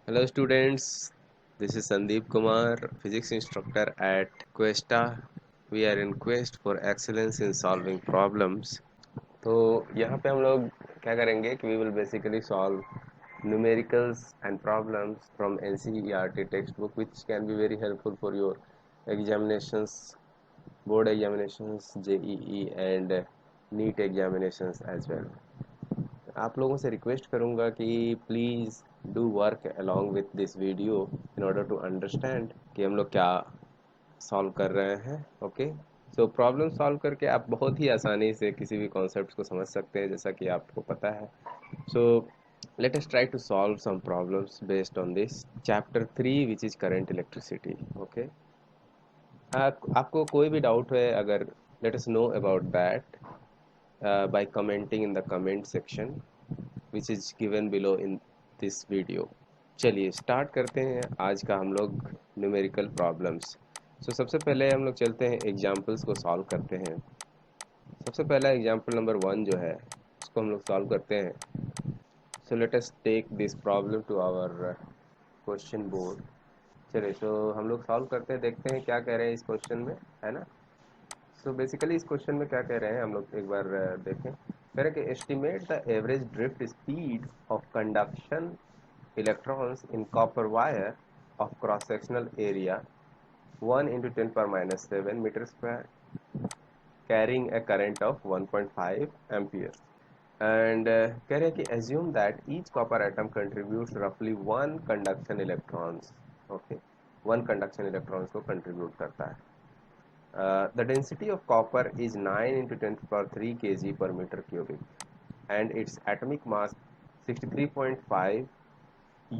Hello students, this is Sandeep Kumar, physics instructor at Questa. We are in quest for excellence in solving problems. तो यहाँ पे हम लोग क्या करेंगे कि we will basically solve numericals and problems from NCERT textbook which can be very helpful for your examinations, board examinations, JEE and NEET examinations as well. आप लोगों से रिक्वेस्ट करूंगा कि please do work along with this video in order to understand कि हम लोग क्या solve कर रहे हैं। ओके, सो प्रॉब्लम सॉल्व करके आप बहुत ही आसानी से किसी भी कॉन्सेप्ट को समझ सकते हैं जैसा कि आपको पता है। So let us try to solve some problems based on this chapter 3 which is current electricity. Okay, आपको कोई भी डाउट है अगर let us know about that by commenting in the comment section which is given below in this video। चलिए start करते हैं आज का हम लोग न्यूमेरिकल प्रॉब्लम्स। सबसे पहले हम लोग चलते हैं एग्जांपल्स को सॉल्व करते हैं। सबसे पहला एग्जांपल नंबर 1 जो है उसको हम लोग सॉल्व करते हैं। So let us take this problem to our question board. चलिए हम लोग सॉल्व करते हैं, देखते हैं क्या कह रहे हैं इस क्वेश्चन में, है ना। बेसिकली इस क्वेश्चन में क्या कह रहे हैं हम लोग एक बार देखें। कह रहे हैं कि estimate the average drift speed of conduction electrons in copper wire of cross sectional area 1 into 10 power minus 7 meter square carrying a current of 1.5 amperes and कह रहे हैं कि assume that each copper atom contributes roughly one conduction electrons। okay, one conduction electrons को contribute करता है। The density of copper is 9 into 10 to the power 3 kg per meter cubic and its atomic mass 63.5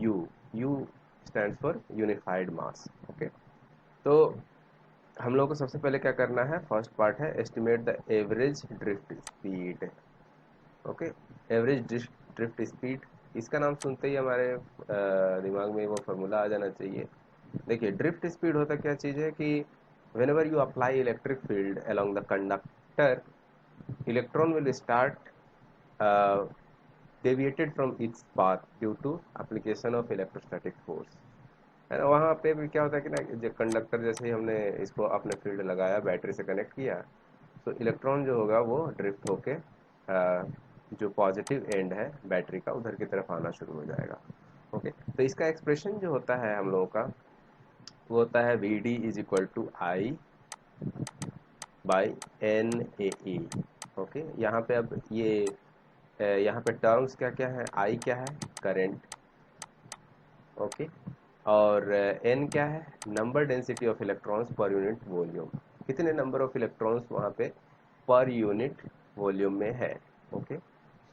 U। U stands for unified mass। okay, तो हम लोग को सबसे पहले क्या करना है, फर्स्ट पार्ट है estimate the average drift speed. Okay, average drift speed, इसका नाम सुनते ही हमारे दिमाग में वो फार्मूला आ जाना चाहिए। देखिए ड्रिफ्ट स्पीड होता क्या चीज़ है कि whenever you apply electric field along the conductor, electron will start uh, deviated from its path due to application of electrostatic force। है ना, वहाँ पे भी क्या होता है कि ना जो कंडक्टर जैसे ही हमने इसको अपने फील्ड लगाया, बैटरी से कनेक्ट किया, तो इलेक्ट्रॉन जो होगा वो ड्रिफ्ट होके जो पॉजिटिव एंड है बैटरी का उधर की तरफ आना शुरू हो जाएगा। ओके, तो इसका एक्सप्रेशन जो होता है हम लोगों का वो होता है V D is equal to I by N A E. Okay, यहाँ पे अब ये यहाँ पे टर्म्स क्या क्या है, आई क्या है, करेंट। ओके, और एन क्या है, नंबर डेंसिटी ऑफ इलेक्ट्रॉन्स पर यूनिट वॉल्यूम, कितने नंबर ऑफ इलेक्ट्रॉन्स वहाँ पे पर यूनिट वॉल्यूम में है। ओके,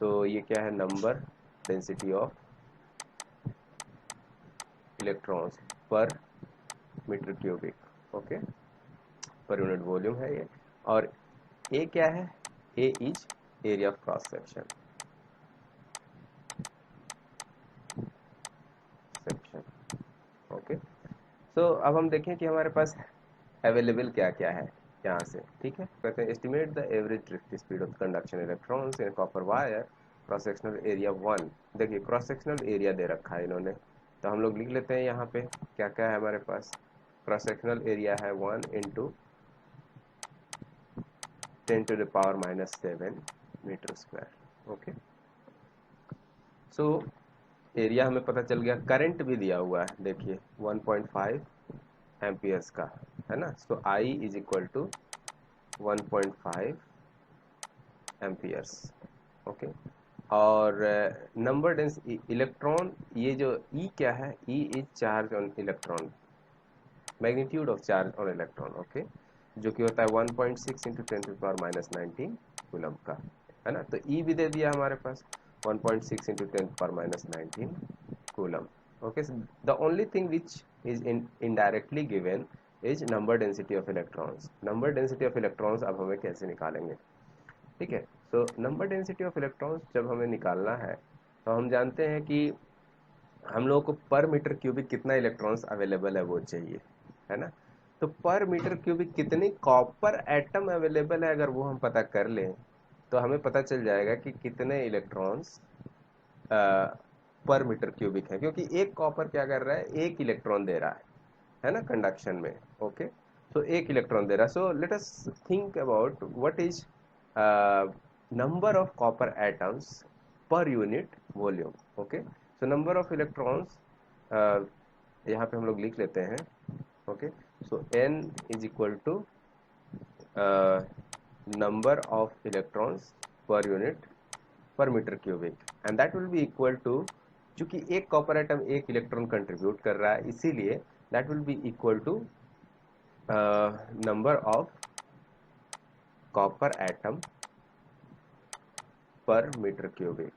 तो ये क्या है, number density of electrons per metre cubic. Okay, per unit volume है ये। और ए क्या है, A is area of cross section. Okay, अब हम देखें कि हमारे पास अवेलेबल क्या क्या है यहाँ से। ठीक है, कहते हैं estimate the average drift speed of conduction electrons in copper wire cross sectional area 1। देखिए क्रॉस सेक्शनल एरिया दे रखा है इन्होंने, तो हम लोग लिख लेते हैं यहाँ पे क्या क्या है हमारे पास। क्रॉस सेक्शनल एरिया है 1 into 10 to the power minus 7 metre square. Okay, so area हमें पता चल गया, करंट भी दिया हुआ है देखिए 1.5 एम्पियर्स का, है ना। So I is equal to 1.5 amperes. Okay, और नंबर डेंस इलेक्ट्रॉन, ये जो ई क्या है, e is charge on electron, magnitude of charge on electron. Okay, जो कि होता है 1.6 into 10 to power minus 19 coulomb का, है ना। तो ई भी दे दिया हमारे पास 1.6 into 10 power minus 19 coulomb. Okay, the only thing which is indirectly given is number density of electrons. Number density of electrons अब हमें कैसे निकालेंगे, ठीक है। नंबर डेंसिटी ऑफ इलेक्ट्रॉन्स जब हमें निकालना है तो हम जानते हैं कि हम लोगों को पर मीटर क्यूबिक कितना इलेक्ट्रॉन्स अवेलेबल है वो चाहिए, है ना। तो पर मीटर क्यूबिक कितनी कॉपर एटम अवेलेबल है अगर वो हम पता कर लें तो हमें पता चल जाएगा कि कितने इलेक्ट्रॉन्स पर मीटर क्यूबिक है, क्योंकि एक कॉपर क्या कर रहा है, एक इलेक्ट्रॉन दे रहा है ना, कंडक्शन में। ओके, तो एक इलेक्ट्रॉन दे रहा है। So let us think about what is number of copper atoms per unit volume. Okay, so number of electrons यहाँ पे हम लोग लिख लेते हैं। Okay, so n is equal to number of electrons per unit per meter cubic, and that will be equal to, चूंकि एक copper atom एक इलेक्ट्रॉन कंट्रीब्यूट कर रहा है, इसीलिए that will be equal to number of copper atom per meter cubic,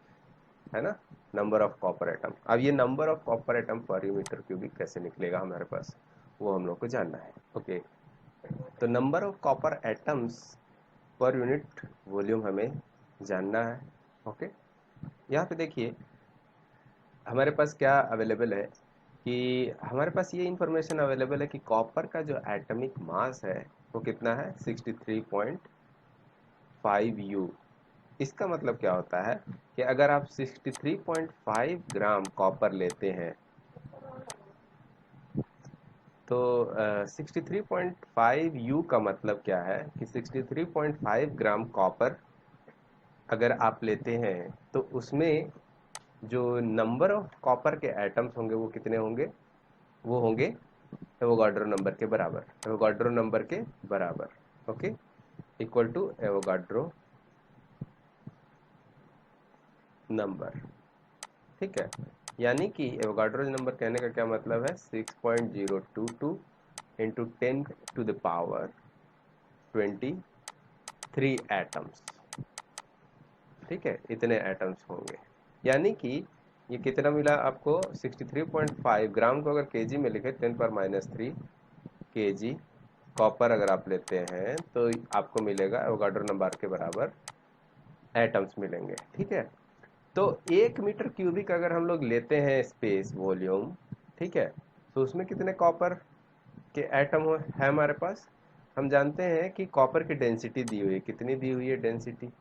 है ना, number of copper atom. अब ये नंबर ऑफ कॉपर एटम पर मीटर क्यूबिक कैसे निकलेगा हमारे पास, वो हम लोग को जानना है। ओके, तो number of copper atoms per unit volume हमें जानना है। ओके, यहाँ पे देखिए हमारे पास क्या अवेलेबल है, कि हमारे पास ये इंफॉर्मेशन अवेलेबल है कि कॉपर का जो एटॉमिक मास है वो कितना है, 63.5 यू। इसका मतलब क्या होता है कि अगर आप 63.5 ग्राम कॉपर लेते हैं, तो 63.5 यू का मतलब क्या है कि 63.5 ग्राम कॉपर अगर आप लेते हैं, तो उसमें जो नंबर ऑफ कॉपर के एटम्स होंगे वो कितने होंगे, वो होंगे एवोगाड्रो नंबर के बराबर, एवोगाड्रो नंबर के बराबर। Okay, equal to Avogadro number. ठीक है, यानी कि एवोगाड्रो नंबर कहने का क्या मतलब है, 6.022 into 10 to the power 23 atoms. ठीक है, इतने एटम्स होंगे, यानी कि ये कितना मिला आपको, 63.5 ग्राम को अगर केजी में लिखे 10 पर -3 केजी कॉपर अगर आप लेते हैं, तो आपको मिलेगा एवोगाड्रो नंबर के बराबर एटम्स मिलेंगे। ठीक है, तो 1 मीटर क्यूबिक अगर हम लोग लेते हैं स्पेस वॉल्यूम, ठीक है, तो उसमें कितने कॉपर के एटम है हमारे पास। हम जानते हैं कि कॉपर की डेंसिटी दी हुई है, कितनी दी हुई है डेंसिटी,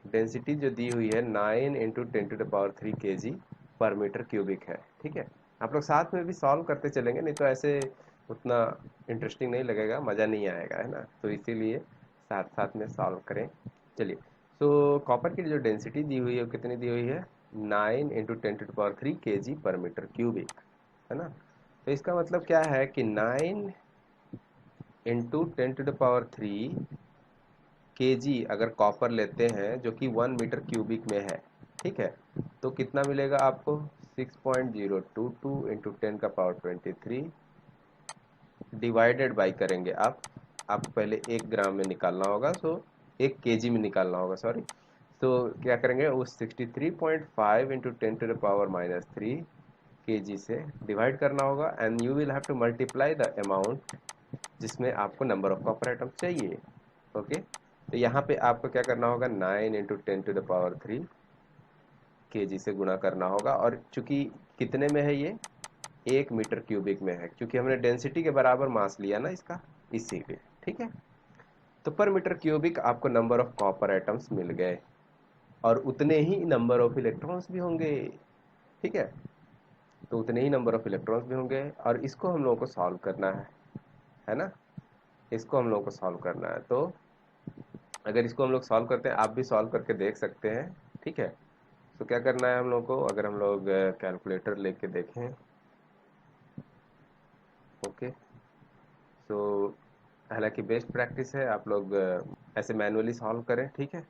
डेंसिटी जो दी हुई है 9 इंटू 10⁻³ kg पर मीटर क्यूबिक है। ठीक है, आप लोग साथ में भी सॉल्व करते चलेंगे, नहीं तो ऐसे उतना इंटरेस्टिंग नहीं लगेगा, मज़ा नहीं आएगा, है ना, तो इसीलिए साथ साथ में सॉल्व करें। चलिए, तो कॉपर की जो डेंसिटी दी हुई है वो कितनी दी हुई है, 9 इंटू 10⁻³ kg पर मीटर क्यूबिक, है ना। तो इसका मतलब क्या है कि 9 इंटू 10⁻³ kg अगर कॉपर लेते हैं जो कि 1 मीटर क्यूबिक में है, ठीक है, तो कितना मिलेगा आपको, 6.022 इंटू 10⁻23 डिवाइडेड बाई करेंगे आपको पहले 1 ग्राम में निकालना होगा, सो 1 kg में निकालना होगा, सॉरी। तो क्या करेंगे, उस 63.5 इंटू 10⁻³ kg से डिवाइड करना होगा, and you will have to multiply the amount जिसमें आपको नंबर ऑफ कॉपर एटम चाहिए। ओके, तो यहाँ पे आपको क्या करना होगा, 9 इंटू 10⁻³ kg से गुणा करना होगा, और चूंकि कितने में है ये, 1 मीटर क्यूबिक में है, क्योंकि हमने डेंसिटी के बराबर मास लिया ना इसका, इसीलिए। ठीक है, तो पर मीटर क्यूबिक आपको नंबर ऑफ कॉपर एटम्स मिल गए, और उतने ही नंबर ऑफ इलेक्ट्रॉन्स भी होंगे। ठीक है, तो उतने ही नंबर ऑफ इलेक्ट्रॉन्स भी होंगे, और इसको हम लोगों को सॉल्व करना है ना, इसको हम लोगों को सॉल्व करना है। तो अगर इसको हम लोग सॉल्व करते हैं, आप भी सॉल्व करके देख सकते हैं। ठीक है, तो क्या करना है हम लोग को, अगर हम लोग कैलकुलेटर लेके देखें, ओके, तो हालांकि बेस्ट प्रैक्टिस है आप लोग ऐसे मैनुअली सॉल्व करें। ठीक है,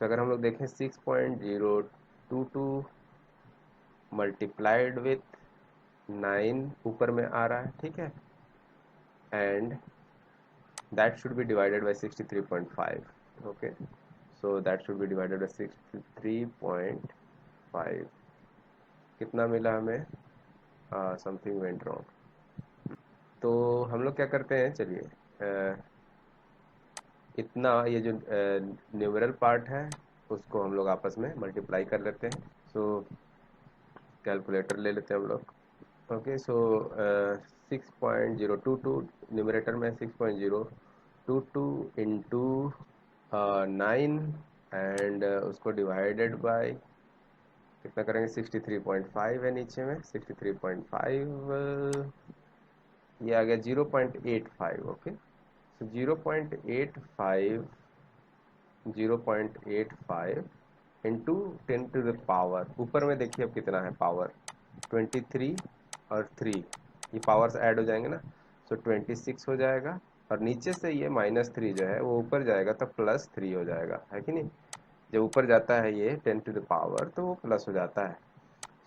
तो अगर हम लोग देखें 6.022 मल्टीप्लाइड विथ 9 ऊपर में आ रहा है, ठीक है, and that should be divided by 63.5. Okay, so that should be divided by 63.5. कितना मिला हमें, समथिंग वेंट रॉन्ग। तो हम लोग क्या करते हैं, चलिए इतना ये जो न्यूमरल पार्ट है उसको हम लोग आपस में मल्टीप्लाई कर लेते हैं। सो कैलकुलेटर ले लेते हैं हम लोग। ओके, सो 6.022 न्यूमरेटर में 6.022 इंटू 9 एंड उसको डिवाइडेड बाय कितना करेंगे 63.5 है नीचे में 63.5 ये आ गया 0.85 okay. so 0.85 0.85 into 10 to the power ऊपर में देखिए अब कितना है पावर 23 और 3 ये पावर्स ऐड हो जाएंगे ना सो 26 हो जाएगा और नीचे से ये -3 जो है वो ऊपर जाएगा तो +3 हो जाएगा है कि नहीं। जब ऊपर जाता है ये 10 टू द पावर तो वो प्लस हो जाता है।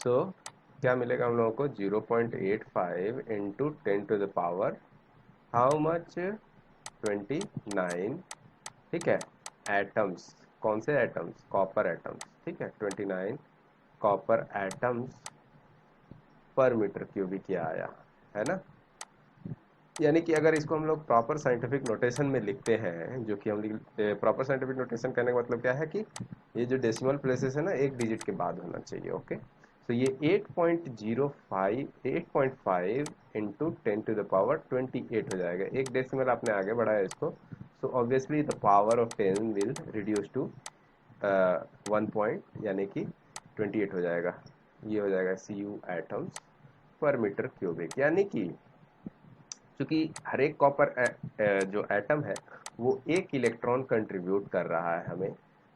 सो क्या मिलेगा हम लोगों को 0.85 into 10 to the power how much 29 ठीक है एटम्स। कौन से एटम्स कॉपर एटम्स ठीक है 29 copper atoms per metre cubic ये आया है ना। यानी कि अगर इसको हम लोग प्रॉपर साइंटिफिक नोटेशन में लिखते हैं जो कि हम प्रॉपर साइंटिफिक नोटेशन कहने का मतलब क्या है कि ये जो डेसिमल प्लेसेस है ना एक डिजिट के बाद होना चाहिए ओके। तो ये 8.05 8.5 इंटू 10 टू द पावर 28 हो जाएगा। एक डेसिमल आपने आगे बढ़ाया इसको so obviously the power of 10 will reduce to 1 point यानी कि 28 हो जाएगा। ये हो जाएगा Cu atoms per metre cubic. यानी कि क्योंकि हर एक कॉपर जो एटम है वो एक इलेक्ट्रॉन कंट्रीब्यूट कर रहा है हमें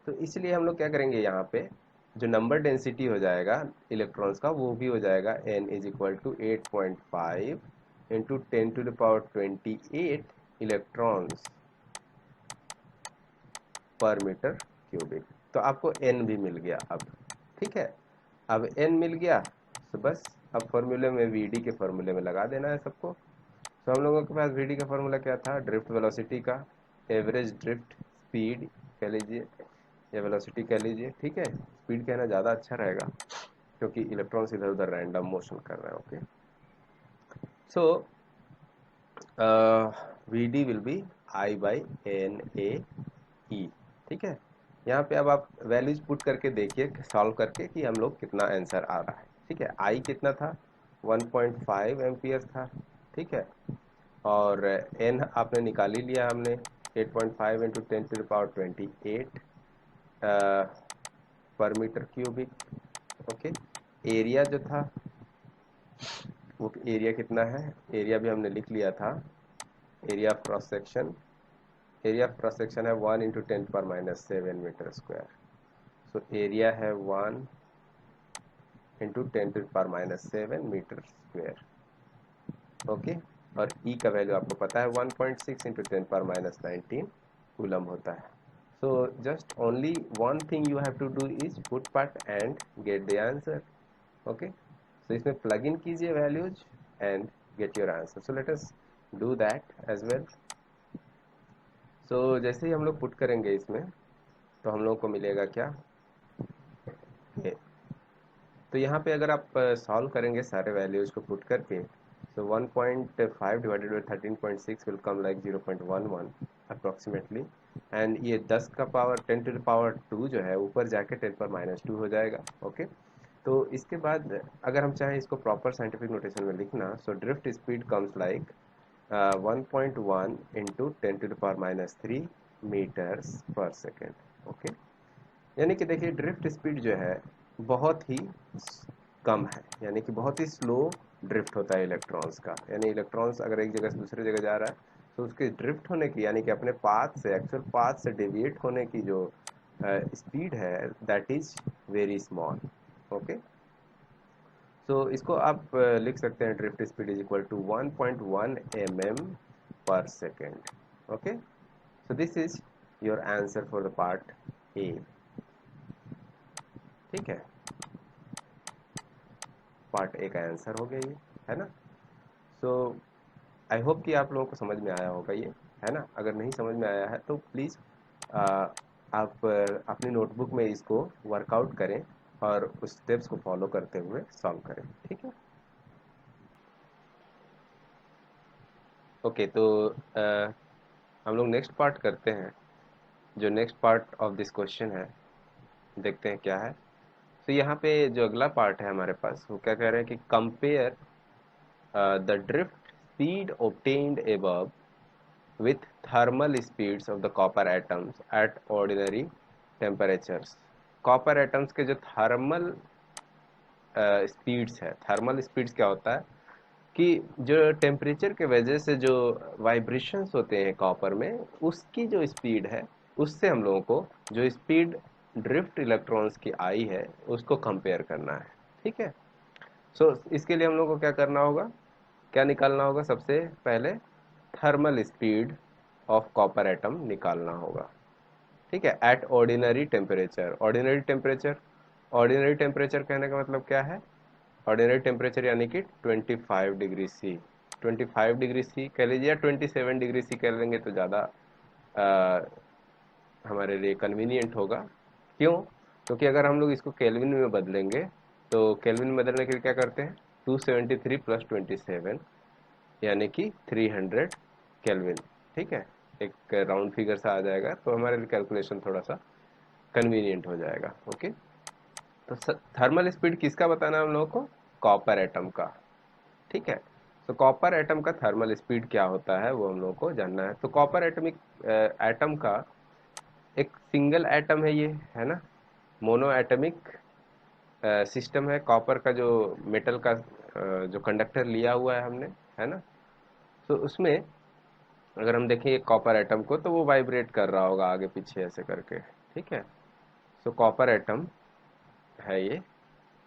तो इसलिए हम लोग क्या करेंगे यहाँ पे जो नंबर डेंसिटी हो जाएगा इलेक्ट्रॉन्स का वो भी हो जाएगा n is equal to 8.5 into 10 to the power 28 electrons per metre cubic. तो आपको n भी मिल गया अब ठीक है। अब n मिल गया तो बस अब फॉर्मूले में Vd के फॉर्मूले में लगा देना है सबको। तो हम लोगों के पास Vd का फॉर्मूला क्या था ड्रिफ्ट वेलोसिटी का एवरेज ड्रिफ्ट स्पीड कह लीजिए या वेलोसिटी कह लीजिए ठीक है। स्पीड कहना ज़्यादा अच्छा रहेगा क्योंकि इलेक्ट्रॉन्स इधर उधर रैंडम मोशन कर रहे हैं okay. So Vd will be I by NaE ठीक है। यहाँ पे अब आप वैल्यूज पुट करके देखिए सॉल्व करके कि हम लोग कितना आंसर आ रहा है ठीक है। I कितना था 1.5 एम्पियर था ठीक है और n आपने निकाल ही लिया हमने 8.5 इंटू 10 टू द पावर 28 पर मीटर क्यूबिक ओके। एरिया जो था वो एरिया कितना है एरिया भी हमने लिख लिया था एरिया ऑफ क्रॉस सेक्शन है 1 इंटू 10 पर -7 मीटर स्क्वायर। सो एरिया है 1 इंटू 10 पर -7 मीटर स्क्वायर ओके। और E का वैल्यू आपको पता है 1.6 इंटू 10 पर -19 कूलम होता है। So just only one thing you have to do is put part and get the answer. Okay. So इसमें plug in कीजिए values and get your answer. So let us do that as well. So जैसे ही हम लोग put करेंगे इसमें तो हम लोग को मिलेगा क्या ये। तो यहाँ पे अगर आप सॉल्व करेंगे सारे वैल्यूज को पुट करके so 1.5 divided by 13.6 will come like 0.11 approximately and ये 10 का पावर 10 to the power 2 जो है ऊपर जाके 10 पर -2 हो जाएगा ओके। तो इसके बाद अगर हम चाहें इसको प्रॉपर साइंटिफिक नोटेशन में लिखना so drift speed comes like 1.1 into 10 to the power -3 metres per second okay. यानी कि देखिए ड्रिफ्ट स्पीड जो है बहुत ही कम है यानी कि बहुत ही स्लो ड्रिफ्ट होता है इलेक्ट्रॉन्स का। यानी इलेक्ट्रॉन्स अगर एक जगह से दूसरी जगह जा रहा है तो उसके ड्रिफ्ट होने की यानी कि अपने पाथ से एक्चुअल पाथ से डेविएट होने की जो स्पीड है that is very small okay. So इसको आप लिख सकते हैं drift speed is equal to 1.1 mm per second okay. So this is your answer for the part A ठीक है। पार्ट ए का आंसर हो गया ये है ना। सो आई होप कि आप लोगों को समझ में आया होगा ये है ना। अगर नहीं समझ में आया है तो प्लीज़ आप अपनी नोटबुक में इसको वर्कआउट करें और उस स्टेप्स को फॉलो करते हुए सॉल्व करें ठीक है। ओके तो हम लोग नेक्स्ट पार्ट करते हैं। जो next part of this question है देखते हैं क्या है। तो यहाँ पे जो अगला पार्ट है हमारे पास वो क्या कह रहे हैं कि compare the drift speed obtained above with thermal speeds of the copper atoms at ordinary temperatures। Copper atoms के जो थर्मल स्पीड्स है। थर्मल स्पीड्स क्या होता है कि जो टेम्परेचर के वजह से जो वाइब्रेशंस होते हैं कॉपर में, उसकी जो स्पीड है उससे हम लोगों को जो स्पीड ड्रिफ्ट इलेक्ट्रॉन्स की आई है उसको कंपेयर करना है। ठीक है। सो इसके लिए हम लोग को क्या करना होगा, क्या निकालना होगा, सबसे पहले thermal speed of copper atom निकालना होगा। ठीक है, at ordinary temperature. Ordinary temperature कहने का मतलब क्या है, ऑर्डिनरी टेम्परेचर यानी कि 25 डिग्री सी। 25 डिग्री सी कह लीजिए या 27 डिग्री सी कह लेंगे तो ज़्यादा हमारे लिए कन्वीनियंट होगा। क्यों? क्योंकि अगर हम लोग इसको केल्विन में बदलेंगे तो केल्विन में बदलने के लिए क्या करते हैं, 273 प्लस 27 यानी कि 300 केल्विन। ठीक है, एक राउंड फिगर सा आ जाएगा तो हमारे लिए कैलकुलेशन थोड़ा सा कन्वीनियंट हो जाएगा। ओके, तो थर्मल स्पीड किसका बताना है हम लोगों को, कॉपर एटम का। ठीक है, तो कॉपर एटम का थर्मल स्पीड क्या होता है वो हम लोगों को जानना है। तो कॉपर एटमिक एटम का एक सिंगल एटम है ये, है ना, मोनो एटमिक सिस्टम है। कॉपर का जो मेटल का जो कंडक्टर लिया हुआ है हमने, है ना, तो उसमें अगर हम देखें कॉपर एटम को तो वो वाइब्रेट कर रहा होगा आगे पीछे ऐसे करके। ठीक है, तो कॉपर एटम है ये,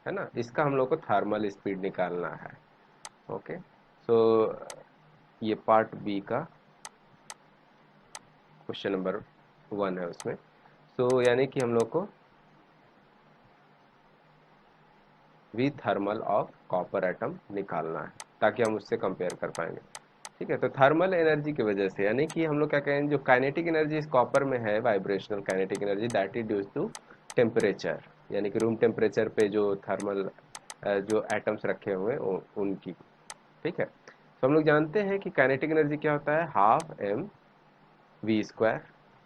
है ना, इसका हम लोग को थर्मल स्पीड निकालना है। ओके, सो ये पार्ट बी का क्वेश्चन नंबर 1 है उसमें। सो यानी कि हम लोग को V thermal of copper atom निकालना है ताकि हम उससे कंपेयर कर पाएंगे। ठीक है, तो थर्मल एनर्जी की वजह से यानी कि हम लोग क्या कहें, जो काइनेटिक एनर्जी इस कॉपर में है, vibrational kinetic energy, that is due to temperature, यानी कि रूम टेम्परेचर पे जो थर्मल जो एटम्स रखे हुए हैं उनकी। ठीक है, तो हम लोग जानते हैं कि काइनेटिक एनर्जी क्या होता है, half M V square.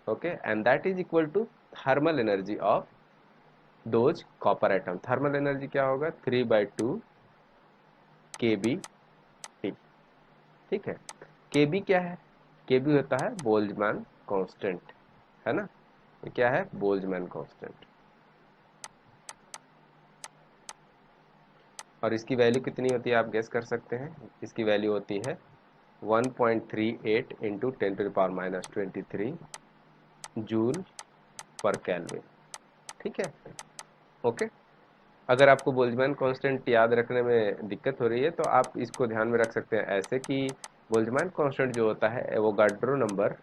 Okay, and that is equal to thermal energy of those copper atom. Thermal energy क्या होगा, 3/2 kB टी। ठीक है, kB क्या है, kB होता है बोल्ट्जमैन कांस्टेंट, है ना, ये क्या है, बोल्ट्जमैन कांस्टेंट। और इसकी वैल्यू कितनी होती है आप गेस कर सकते हैं, इसकी वैल्यू होती है 1.38 इंटू 10⁻⁻23 जूल पर केल्विन। ठीक है, ओके। अगर आपको बोल्ट्जमैन कांस्टेंट याद रखने में दिक्कत हो रही है तो आप इसको ध्यान में रख सकते हैं ऐसे कि बोल्ट्जमैन कांस्टेंट जो होता है Avogadro number,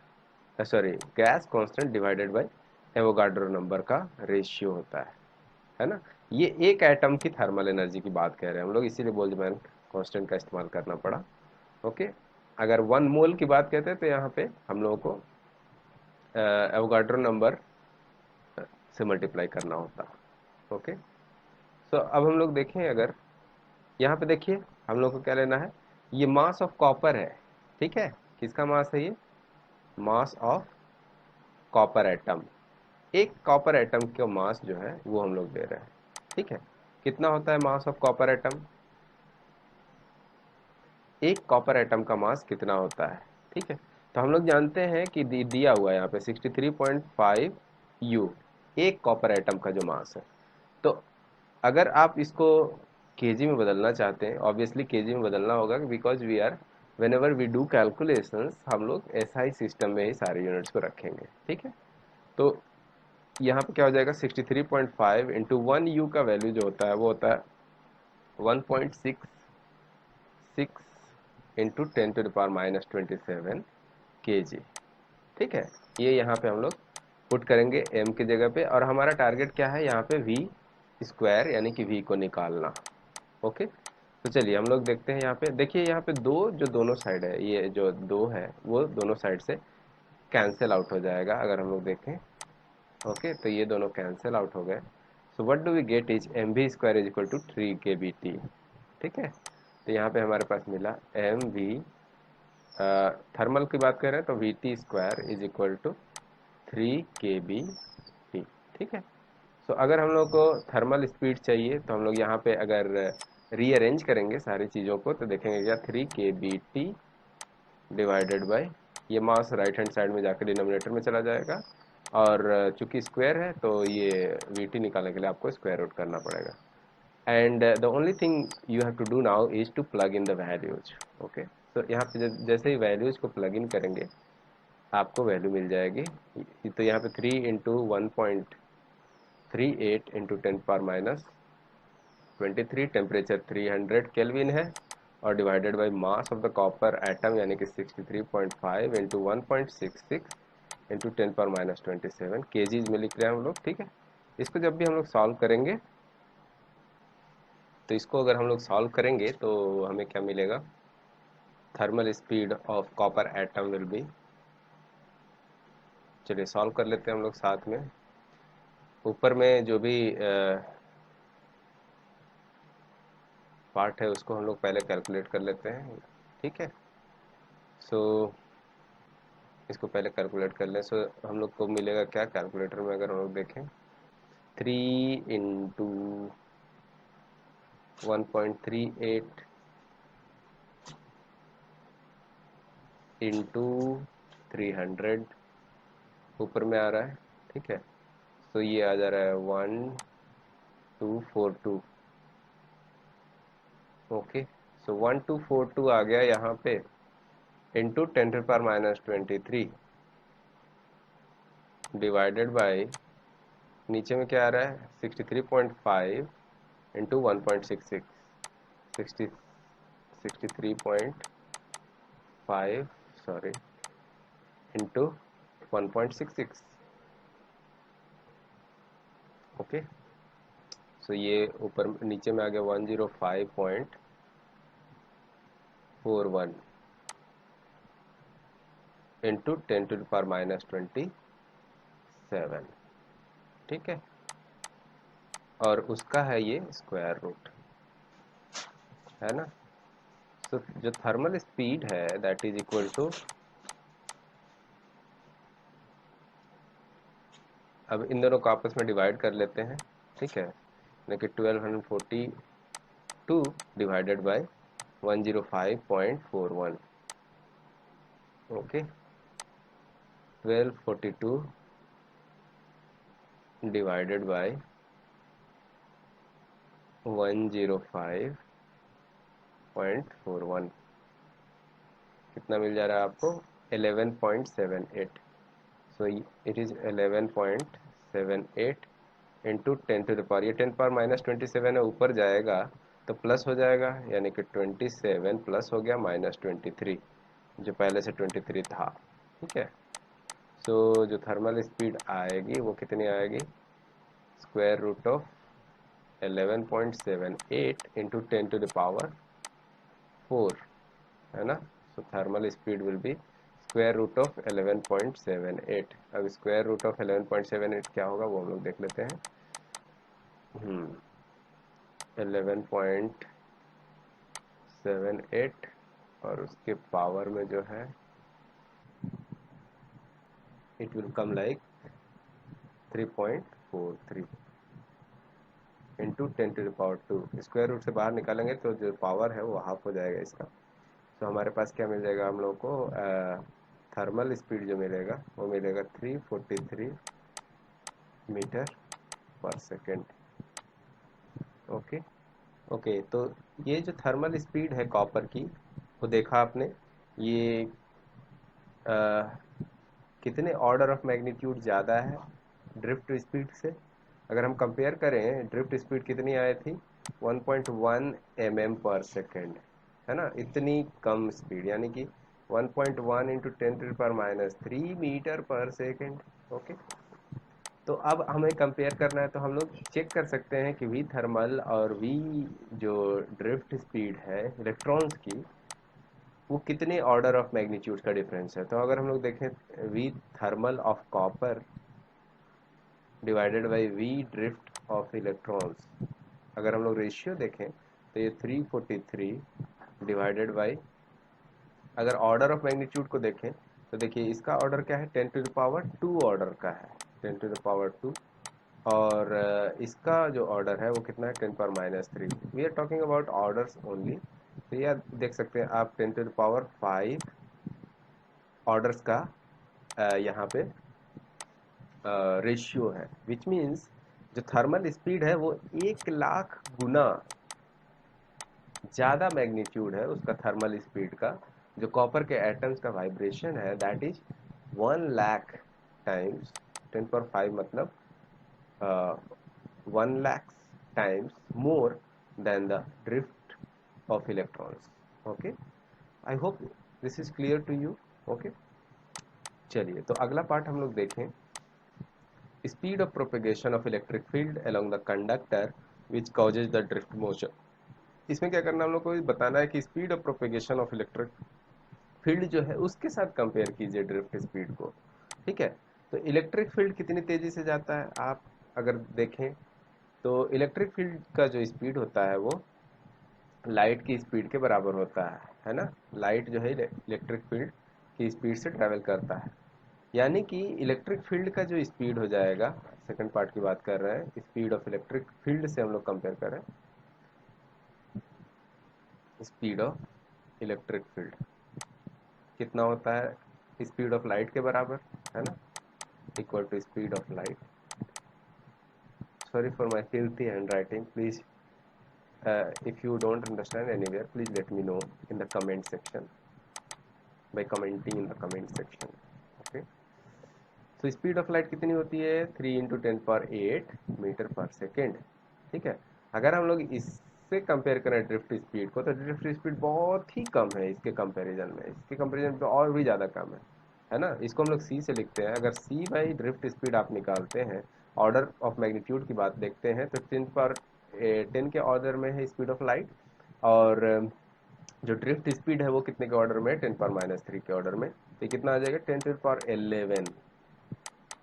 sorry, gas constant divided by Avogadro number का रेशियो होता है ना। ये एक एटम की थर्मल एनर्जी की बात कह रहे हैं हम लोग, इसीलिए बोल्ट्जमैन कांस्टेंट का इस्तेमाल करना पड़ा। ओके, अगर 1 मोल की बात कहते हैं तो यहाँ पे हम लोगों को एवोगाड्रो नंबर से मल्टीप्लाई करना होता। ओके, तो अब हम लोग देखें, अगर यहाँ पे देखिए हम लोग को क्या लेना है, ये मास ऑफ कॉपर है। ठीक है, किसका मास है ये, मास ऑफ कॉपर एटम। एक कॉपर एटम का मास जो है वो हम लोग दे रहे हैं। ठीक है, कितना होता है मास ऑफ कॉपर एटम, एक कॉपर एटम का मास कितना होता है। ठीक है, तो हम लोग जानते हैं कि दिया हुआ है यहाँ पे 63.5 यू एक कॉपर एटम का जो मास है। तो अगर आप इसको केजी में बदलना चाहते हैं, ऑब्वियसली केजी में बदलना होगा because we are whenever we do calculations हम लोग एसआई सिस्टम में ही सारे यूनिट्स को रखेंगे। ठीक है, तो यहाँ पे क्या हो जाएगा, 63.5 इंटू 1 यू का वैल्यू जो होता है वो होता है 1.66 इंटू 10⁻⁻27 kg। ठीक है, ये यहाँ पे हम लोग पुट करेंगे m की जगह पे, और हमारा टारगेट क्या है यहाँ पे v स्क्वायर यानी कि v को निकालना। ओके, तो चलिए हम लोग देखते हैं, यहाँ पे देखिए, यहाँ पे दो जो दोनों साइड है, ये जो दो है वो दोनों साइड से कैंसिल आउट हो जाएगा अगर हम लोग देखें। ओके, तो ये दोनों कैंसिल आउट हो गए। So what do we get is M V square is equal to 3 kBt। ठीक है, तो यहाँ पे हमारे पास मिला एम वी, थर्मल की बात कर रहे हैं तो V T square is equal to 3 kBt। ठीक है, तो अगर हम लोग को थर्मल स्पीड चाहिए तो हम लोग यहाँ पे अगर रीअरेंज करेंगे सारी चीज़ों को तो देखेंगे क्या, 3 kBt डिवाइडेड बाय, ये मास राइट हैंड साइड में जाकर डिनोमिनेटर में चला जाएगा, और चूंकि स्क्वायर है तो ये वी टी निकालने के लिए आपको स्क्वायर रूट करना पड़ेगा। and the only thing you have to do now is to plug in the values. Okay, तो यहाँ पे जैसे ही वैल्यूज को प्लग इन करेंगे आपको वैल्यू मिल जाएगी। तो यहाँ पे 3 इंटू 1.38 इंटू 10⁻⁻23, टेम्परेचर 300 केल्विन है, और divided by mass of the copper atom यानी कि 63.5 इंटू 1.66 इंटू 10⁻⁻27 केजीज में लिख रहे हैं हम लोग। ठीक है, इसको जब भी हम लोग सॉल्व करेंगे, तो इसको अगर हम लोग सॉल्व करेंगे तो हमें क्या मिलेगा, thermal speed of copper atom will be, चलिए सॉल्व कर लेते हैं हम लोग साथ में। ऊपर में जो भी पार्ट है उसको हम लोग पहले कैलकुलेट कर लेते हैं। ठीक है, सो इसको पहले कैलकुलेट कर लें। सो हम लोग को मिलेगा क्या, कैलकुलेटर में अगर हम लोग देखें, 3 इंटू 1.38 इंटू 300 ऊपर में आ रहा है। ठीक है, तो ये आ जा रहा है 1242। ओके, सो 1242 आ गया यहाँ पे, इंटू 10⁻⁻23 डिवाइडेड बाय, नीचे में क्या आ रहा है, 63.5 into 1.66, 63.5 sorry into 1.66। Okay, so ये ऊपर नीचे में आ गया 105.41 इंटू 10⁻⁻27। ठीक है, और उसका है ये स्क्वायर रूट, है ना। तो जो थर्मल स्पीड है दैट इज इक्वल टू, अब इन दोनों को आपस में डिवाइड कर लेते हैं। ठीक है, यानी कि 1242 divided by 105.41। Okay, 1242 divided by 105.41 कितना मिल जा रहा है आपको, 11.78। सो इट इज 11.78 इंटू 10⁻, ये 10⁻⁻27 है, ऊपर जाएगा तो प्लस हो जाएगा, यानी कि 27 प्लस हो गया -23 जो पहले से 23 था। ठीक है, सो जो थर्मल स्पीड आएगी वो कितनी आएगी, स्क्वायर रूट ऑफ 11.78 इंटू 10⁻⁴, है ना। So thermal speed will be square root of 11.78। अब स्क्वायर रूट ऑफ 11.78 क्या होगा वो हम लोग देख लेते हैं। 11.78 और उसके पावर में जो है it will come like 3.43 into 10⁻²। Square root से बाहर निकालेंगे तो जो पावर है वो हाफ हो जाएगा इसका। तो हमारे पास क्या मिल जाएगा हम लोग को, थर्मल स्पीड जो मिलेगा वो मिलेगा 343 मीटर पर सेकेंड। ओके ओके, तो ये जो थर्मल स्पीड है कॉपर की, वो देखा आपने, ये कितने ऑर्डर ऑफ मैग्नीट्यूड ज़्यादा है ड्रिफ्ट स्पीड से। अगर हम कंपेयर करें, ड्रिफ्ट स्पीड कितनी आई थी, 1.1 mm पर सेकेंड, है ना। इतनी कम स्पीड, यानी कि 1.1 इंटू 10⁻³ मीटर पर सेकेंड। ओके, तो अब हमें कंपेयर करना है, तो हम लोग चेक कर सकते हैं कि वी थर्मल और वी जो ड्रिफ्ट स्पीड है इलेक्ट्रॉन्स की, वो कितने ऑर्डर ऑफ मैग्नीट्यूड का डिफरेंस है। तो अगर हम लोग देखें, V thermal of copper divided by V drift of electrons, अगर हम लोग रेशियो देखें तो ये 343 डिवाइडेड बाय, अगर ऑर्डर ऑफ मैग्नीट्यूड को देखें तो देखिए इसका ऑर्डर क्या है, 10⁻² ऑर्डर का है, 10⁻²। और इसका जो ऑर्डर है वो कितना है, 10⁻³ we are talking about orders only. तो यह देख सकते हैं आप 10⁵ ऑर्डर्स का यहाँ पे रेशियो है, विच मीन्स जो थर्मल स्पीड है वो 1 लाख गुना ज़्यादा मैग्नीट्यूड है उसका थर्मल स्पीड का। जो कॉपर के एटम्स का वाइब्रेशन है दैट इज 1 लाख टाइम्स 10⁵ मतलब 1 lakh times more than the drift of electrons. Okay, I hope this is clear to you. Okay, चलिए तो अगला पार्ट हम लोग देखें, speed of propagation of electric field along the conductor which causes the drift motion. इसमें क्या करना हम लोग को बताना है कि speed of propagation of electric field जो है उसके साथ कंपेयर कीजिए ड्रिफ्ट स्पीड को। ठीक है, तो इलेक्ट्रिक फील्ड कितनी तेजी से जाता है आप अगर देखें तो इलेक्ट्रिक फील्ड का जो स्पीड होता है वो लाइट की स्पीड के बराबर होता है ना। लाइट जो है इलेक्ट्रिक फील्ड की स्पीड से ट्रेवल करता है, यानी कि इलेक्ट्रिक फील्ड का जो स्पीड हो जाएगा, सेकंड पार्ट की बात कर रहे हैं, स्पीड ऑफ इलेक्ट्रिक फील्ड से हम लोग कंपेयर कर रहे हैं। स्पीड ऑफ इलेक्ट्रिक फील्ड कितना होता है, स्पीड ऑफ लाइट के बराबर है ना, equal to speed of light. Sorry for my filthy handwriting, please if you don't understand anywhere please let me know in the comment section by commenting in the comment section। okay, तो speed of light कितनी होती है, 3 × 10⁸ metre पर second. ठीक है, अगर हम लोग इससे कंपेयर करें ड्रिफ्ट स्पीड को तो ड्रिफ्ट स्पीड बहुत ही कम है इसके कंपैरिजन में, इसके कंपैरिजन पे और भी ज़्यादा कम है ना। इसको हम लोग सी से लिखते हैं। अगर सी बाई ड्रिफ्ट स्पीड आप निकालते हैं, ऑर्डर ऑफ मैग्नीट्यूड की बात देखते हैं तो 10 के ऑर्डर में है स्पीड ऑफ लाइट, और जो ड्रिफ्ट स्पीड है वो कितने के ऑर्डर में, 10⁻³ के ऑर्डर में। तो कितना आ जाएगा, 10⁻11,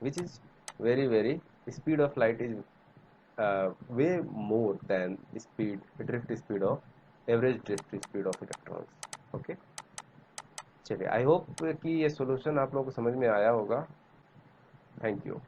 which is very very, speed of light is way more than drift speed of average drift speed of electrons। Okay, चलिए आई होप कि ये सॉल्यूशन आप लोगों को समझ में आया होगा। Thank you.